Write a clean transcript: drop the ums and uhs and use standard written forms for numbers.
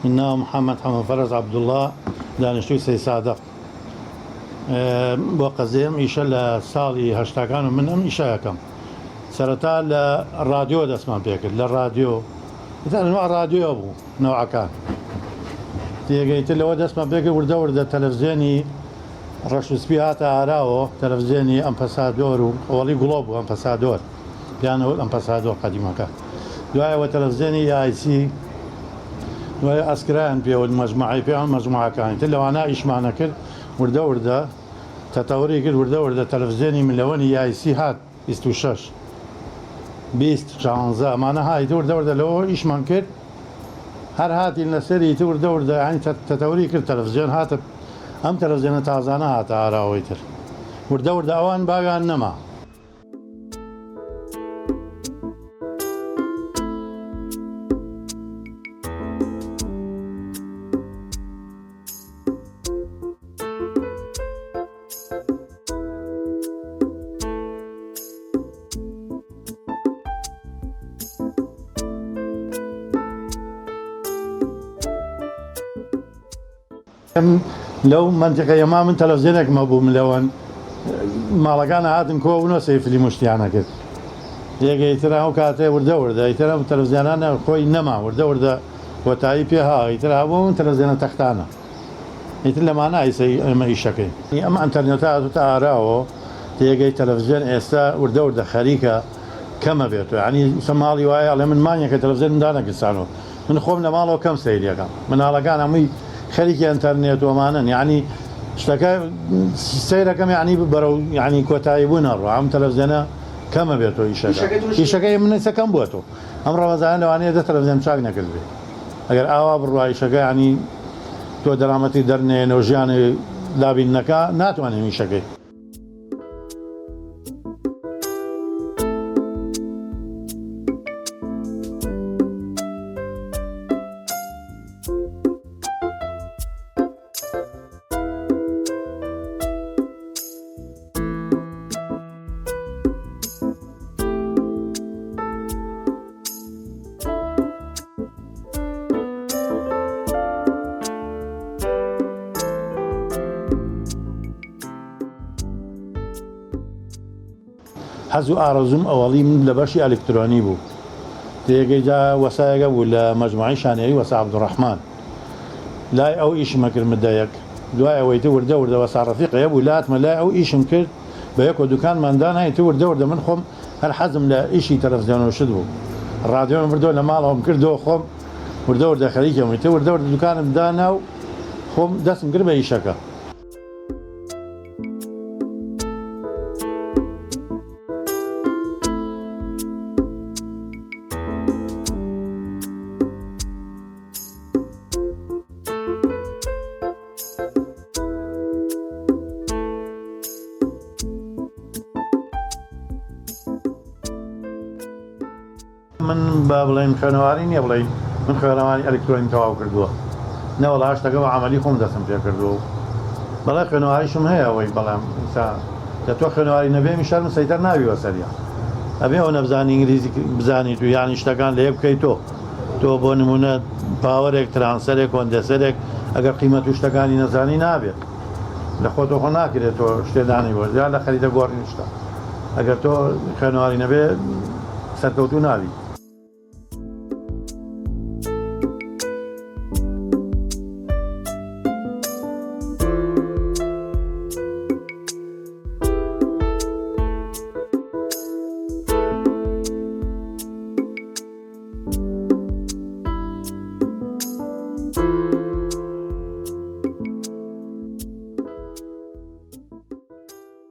ناو محمد فرز عبد الله دانشتوی سی صادق بۆ قەزێم ئیشە لە ساڵی هەشتاکان و من ئەم ئیشەکەم سەرەتا لە ڕادیۆ دەستمان پێکرد لە ڕادیۆ نوع ڕادیۆ بوو نەوعەکان تێگەیتر لەوە دەستمان پێکرد وردە وردە تەلەڤیزیۆنی ڕەشوسپی هاتە ئاراوە تەلەڤیزیۆنی ئەمپەسادۆر و ئەوەڵی گوڵۆ بوو ئەمپەسادۆر پیانەوە ئەمپەسادۆر قەدیمەکە دوایەوە تەلەڤیزیۆنی یایسی دوای ئەسکرایان پێوە مەجموعەی پێیان مەجموعەکانی تر لەوانە ئیشمانە کرد وردە وردە تەتەوری کرد وردە وردە تەلەڤیزیۆنی ملەوەنی یایسی هات 26 20 16 ئەمانە هایت وردە وردە لەوە ئیشمان کرد هەر هاتین لەسەری تر وردە وردە یانی تەتەوری کرد تەلەڤیزیۆن هاتە ئەم تەلەڤیزیۆنە تازانە هاتە ئاراوەی تر وردە وردە ئەوان باویان نەما لەو منتیقەیەما من تەلەڤیزیۆنێکمە بوو ملەوەن ماڵەکانە هاتن کۆ بوونەوە سەیفلی موشتیانە کرد یەکەیترا ئەو کاتێ وردە وردە ئیتر ئەم تەلەڤیزیۆنانە خۆی نەما وردە وردە کۆتایی پێها ئیتر هەبوو من تەلەڤیزیۆنە تەختانە ئیتر لەمانە ئایسەی ئەمە ئیشەکەی ئەمە ئەنتەرنێتە هاتوتە ئاراوە تێگەی تەلەڤیزیۆن ئێستا وردە وردە خەریکە کەمە بێتەوە ینی ماڵی وایە ئەڵێ من مانیەکە تەلەڤیزیۆن دانەگرستانەوە من خۆم لە ماڵەوە کەم سەیریەکەم مناڵەکان هەمووی خەریکی ئەنتەرنێت وەمانن یعنی شتەکە سەیرەکەم یعنی بەرەو یعنی کۆتایی بوونە ڕوو ئەم تەلەڤیزیۆنە کەمە بێتەوە ئیشەکەی من سەکەم بووەتەوە ئەم ڕەمەزانە لەوانەیە دە تەلەڤیزیۆن چاک نەکرد بێ ئەگەر ئاوا بڕوا ئیشەکە ینی تۆ دەرامەتی دەرنێنەوە ژیانی دابینەکە ناتوانێت ئیشەکەی حەز و ئارەزوم ئەوەڵی من لە بەشی ئەلکترۆنی بوو تێگەیجا وەسایەکە بوو لە مەجموعەی شانێری وەسا عەبدوڕەحمان لای ئەو ئیشمە کرد مدەیەک دوای ئەوەی تر وردە وردە وەسا ڕەفیقەیە بوو لاتمە لای ئەو ئیشم کرد بە یەک و دوکانماندان هەیە تر وردە وردە من خۆم هەر حەزم لە ئیشی تەلەڤیزیۆنەوەشت بوو ڕادیۆم بردۆ لە ماڵەوەم کردەوە خۆم وردە وردە خەریکەوەی تر وردە وردە دوکانم دانا و خۆم دەستم کرد بە ئیشەکە من با بڵێن خوێنەواری نییە بڵێ من خوێنەواری ئەلکترۆنی تەواو کردووە نەوەڵا شتەکە بە عەمەلی خۆم دەستم پێ کردووە بەڵێ خوێنەواریشم هەیە ئەوەی بەڵام لە تۆ خوێنەواری نەبێ میشارم سەیتەر ناویوە سەریا ئەبێ ئەو نەبزانی ئینگلیزی بزانیت و یانی شتەکان لێ بکەیت تۆ بۆ نمونە پاوەرێک ترانسەرێک کۆندەسەرێک ئەگەر قیمەت و شتەکانی نەزانی نابێت لە خۆتۆ خۆ ناکرێت تۆ شتێدانی وە یا لە خەریدە گۆڕی شتە ئەگەر تۆ خوێنەواری نەبێ سەرکەوتوو ناوی